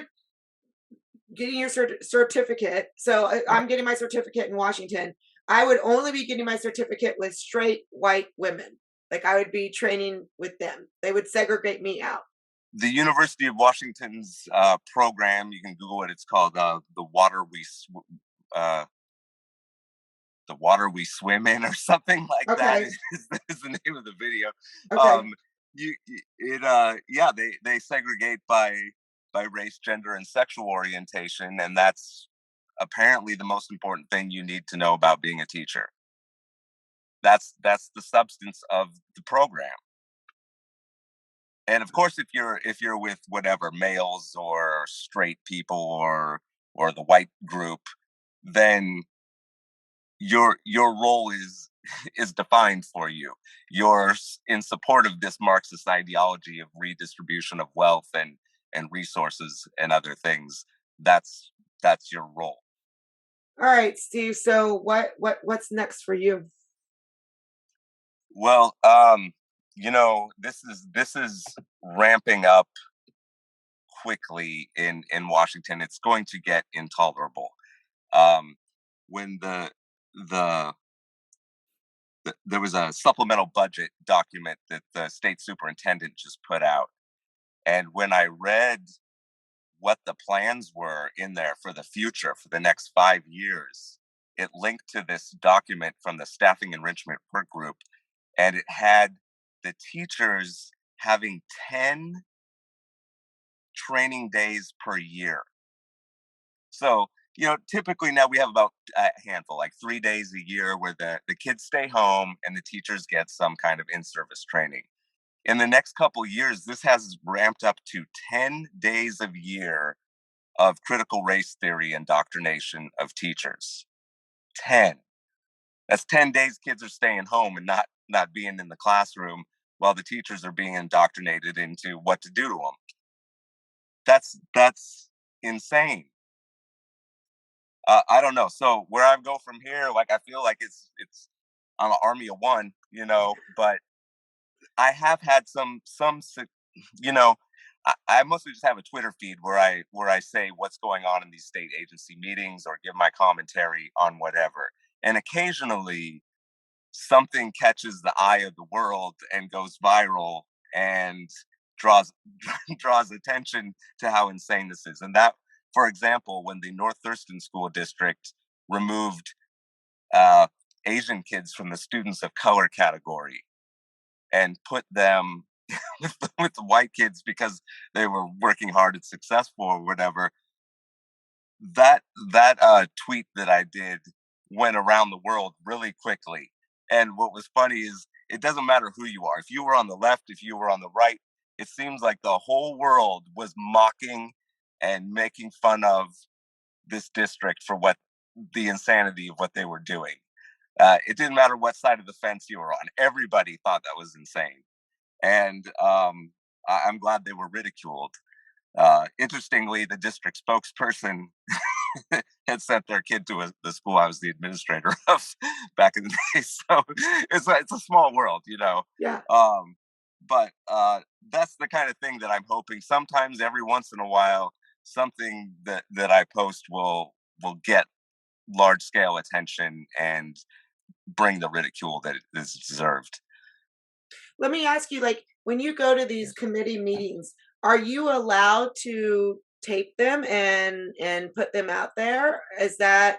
getting your certificate, so
yeah.
I'm getting my certificate in Washington, I would only be getting my certificate with straight white women. Like I would be training with them. They would segregate me out.
The University of Washington's program, you can Google it. It's called uh, the water we swim in, or something like that.
Okay.
Is the name of the video.
Okay.
Um, yeah, they segregate by race, gender, and sexual orientation, and that's apparently the most important thing you need to know about being a teacher. That's the substance of the program. And of course, if you're with whatever males or straight people or the white group, then your role is is defined for you. You're in support of this Marxist ideology of redistribution of wealth and resources and other things. That's that's your role.
All right, Steve. So what's next for you?
Well, this is ramping up quickly in Washington. It's going to get intolerable. Um, when the there was a supplemental budget document that the state superintendent just put out, and when I read what the plans were in there for the future for the next 5 years, it linked to this document from the staffing enrichment work group, and it had the teachers having 10 training days per year. So, typically now we have about a handful, like 3 days a year, where the kids stay home and the teachers get some kind of in service training. In the next couple years, this has ramped up to 10 days a year of critical race theory indoctrination of teachers. 10. That's 10 days kids are staying home and not being in the classroom while the teachers are being indoctrinated into what to do to them. That's insane. I don't know. So where I go from here, like I feel like it's I'm an army of one, but I have had you know, I mostly just have a Twitter feed where I say what's going on in these state agency meetings or give my commentary on whatever. And occasionally something catches the eye of the world and goes viral and draws draws attention to how insane this is. And that, for example, when the North Thurston School District removed uh, Asian kids from the students of color category and put them with the white kids because they were working hard and successful or whatever. That tweet that I did went around the world really quickly. And what was funny is it doesn't matter who you are. If you were on the left, if you were on the right, it seems like the whole world was mocking and making fun of this district for what the insanity of what they were doing. It didn't matter what side of the fence you were on. Everybody thought that was insane. And I'm glad they were ridiculed. Interestingly, the district spokesperson had sent their kid to the school I was the administrator of back in the day. So it's a small world,
Yeah.
But that's the kind of thing that I'm hoping. Sometimes, every once in a while, something that I post will get large scale attention and bring the ridicule that it is deserved.
Let me ask you, like, when you go to these committee meetings, are you allowed to tape them and put them out there? Is that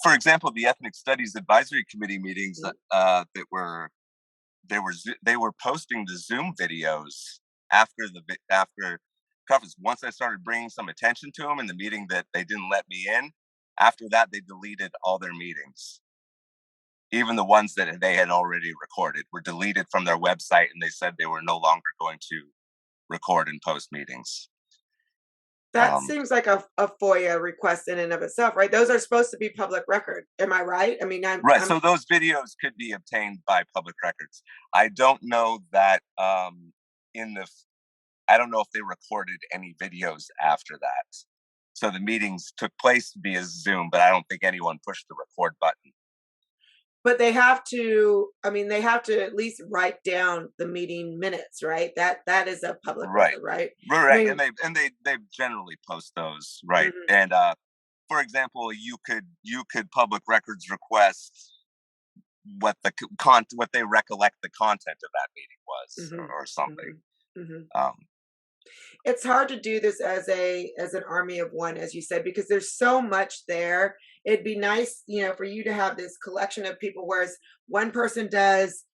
For example, the Ethnic Studies Advisory Committee meetings that they were posting the Zoom videos after conference. Once I started bringing some attention to them in the meeting that they didn't let me in, after that they deleted all their meetings. Even the ones that they had already recorded were deleted from their website, and they said they were no longer going to record and post meetings.
that seems like a FOIA request in and of itself, right? Those are supposed to be public record. Am I right? I mean,
Right.
I'm
So those videos could be obtained by public records. I don't know that in the I don't know if they recorded any videos after that. So the meetings took place via Zoom, but I don't think anyone pushed the record button.
but they have to, I mean, they have to at least write down the meeting minutes, right? That is a public
Right.
record, right? I
Right.
mean,
And they generally post those, right?
mhm,
And for example, you could public records request what they recollect the content of that meeting was,
mhm,
or something.
mhm, mhm.
Um,
It's hard to do this as an army of one, as you said, because there's so much there. It'd be nice, for you to have this collection of people, whereas one person does,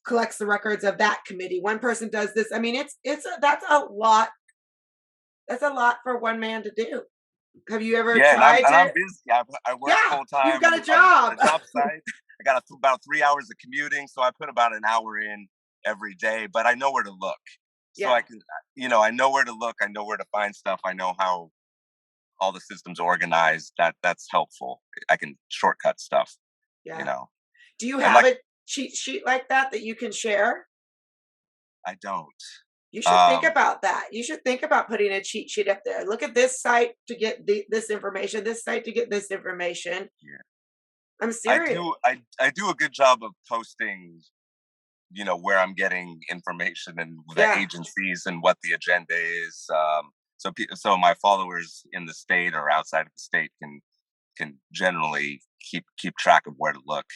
collects the records of that committee, one person does this. I mean, that's a lot. That's a lot for one man to do. Have you ever
yeah, and
tried
I'm
to?
busy. I work
Yeah,
full
you've
time
got a
on
job.
a job site. I got about 3 hours of commuting, so I put about an hour in every day. But I know where to look, so I
Yeah,
can, I know where to look. I know where to find stuff. I know how all the systems organized. That's helpful. I can shortcut stuff, you
yeah.
know.
Do you
And
have
like,
a cheat sheet like that you can share?
I don't.
You should think
Um,
about that. You should think about putting a cheat sheet up there. Look at this site to get this information, this site to get this information.
yeah,
I'm
I
serious.
do. I do a good job of posting, where I'm getting information and the
Yeah,
agencies and what the agenda is. So my followers in the state or outside of the state can generally keep track of where to look.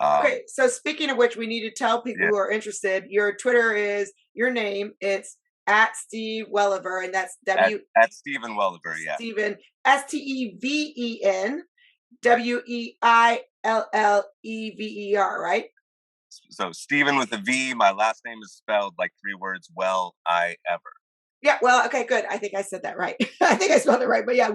okay, so speaking of which, we need to tell people
Yeah,
who are interested, your Twitter is your name. It's at Steve Welliver, and that's
at Steven Welliever. Yeah,
Steven, Steven
right.
Willever, right?
So Steven with a V. My last name is spelled like three words. Well, I ever.
Yeah, well, okay, good. I think I said that right. I think I spelled it right, but yeah,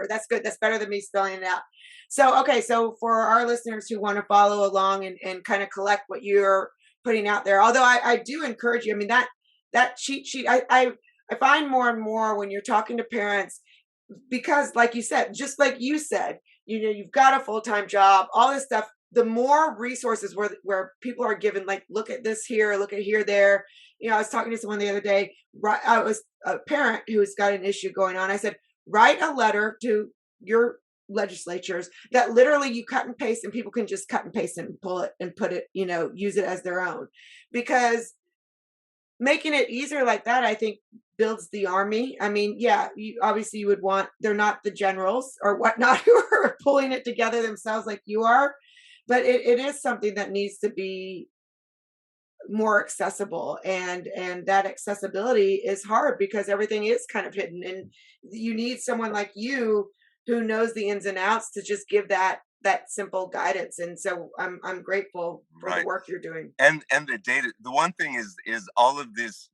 that's good. That's better than me spelling it out. So, okay, so for our listeners who want to follow along and kind of collect what you're putting out there, although I do encourage you, I mean, that cheat sheet, I find more and more when you're talking to parents, because like you said, just like you said, you've got a full-time job, all this stuff. the more resources where people are given, like, look at this here, look at here, there. I was talking to someone the other day, right? I was a parent who's got an issue going on. I said, write a letter to your legislatures that literally you cut and paste, and people can just cut and paste and pull it and put it, use it as their own. Because making it easier like that, I think, builds the army. I mean, yeah, obviously you would want, they're not the generals or whatnot who are pulling it together themselves like you are, but it is something that needs to be more accessible, and that accessibility is hard because everything is kind of hidden, and you need someone like you who knows the ins and outs to just give that simple guidance. And so I'm grateful for the work you're doing.
And the data, the one thing is all of this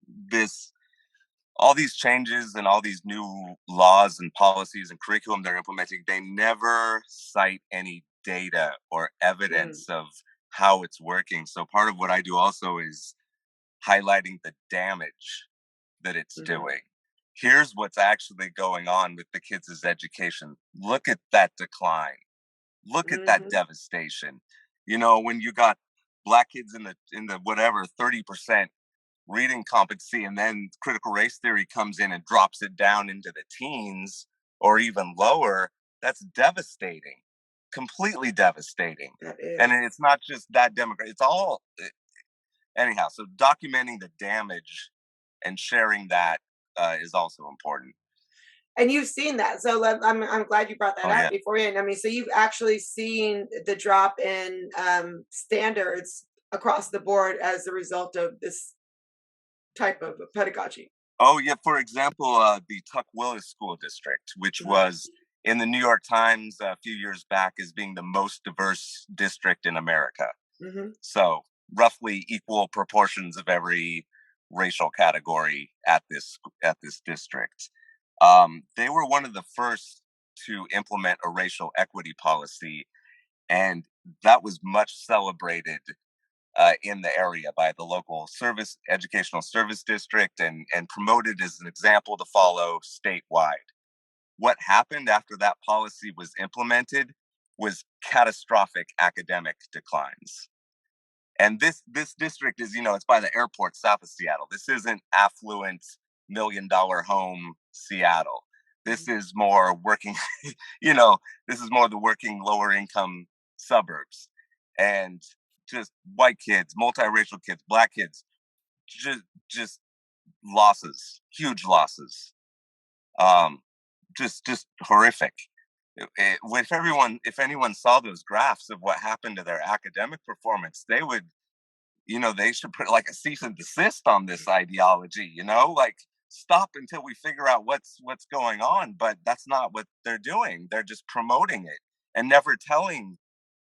all these changes and all these new laws and policies and curriculum they're implementing, they never cite any data or evidence of how it's working. So part of what I do also is highlighting the damage that it's doing. Here's what's actually going on with the kids' education. Look at that decline. Look at that devastation. When you got Black kids in the whatever 30% reading competency, and then critical race theory comes in and drops it down into the teens or even lower, that's devastating. Completely devastating. And it's not just that demographic, it's all anyhow. So documenting the damage and sharing that is also important.
And you've seen that, so I'm glad you brought that up beforehand. I mean, so you've actually seen the drop in standards across the board as a result of this type of pedagogy.
Oh yeah, for example, the Tuck-Willis School District, which was in the New York Times a few years back as being the most diverse district in America. So roughly equal proportions of every racial category at this district. They were one of the first to implement a racial equity policy, and that was much celebrated in the area by the local educational service district, and promoted as an example to follow statewide. What happened after that policy was implemented was catastrophic academic declines. And this district is, it's by the airport south of Seattle. This isn't affluent $1 million home Seattle. This is more working, this is more the working lower income suburbs. And just white kids, multiracial kids, Black kids, just losses, huge losses. Just horrific. If anyone saw those graphs of what happened to their academic performance, they would, they should put like a cease and desist on this ideology, like stop until we figure out what's going on. But that's not what they're doing. They're just promoting it and never telling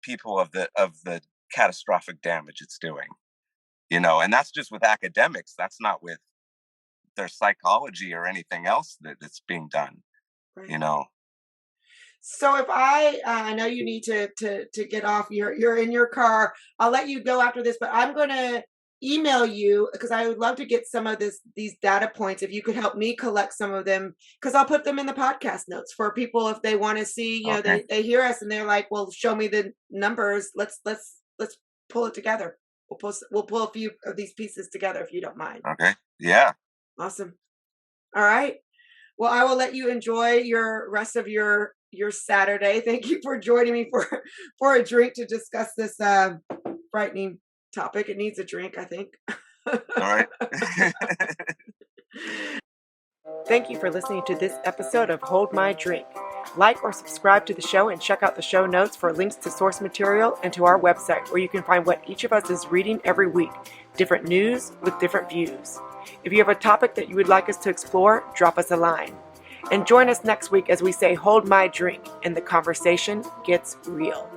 people of the catastrophic damage it's doing, and that's just with academics. That's not with their psychology or anything else that's being done,
So if I know you need to get off, you're in your car. I'll let you go after this, but I'm going to email you because I would love to get some of these data points. If you could help me collect some of them, because I'll put them in the podcast notes for people if they want to see, they hear us and they're like, well, show me the numbers. Let's pull it together. We'll pull a few of these pieces together if you don't mind.
Okay. Yeah.
Awesome. All right. Well, I will let you enjoy your rest of your Saturday. Thank you for joining me for a drink to discuss this frightening topic. It needs a drink, I think.
All right.
Thank you for listening to this episode of Hold My Drink. Like or subscribe to the show and check out the show notes for links to source material and to our website where you can find what each of us is reading every week, different news with different views. If you have a topic that you would like us to explore, drop us a line. And join us next week as we say, hold my drink, and the conversation gets real.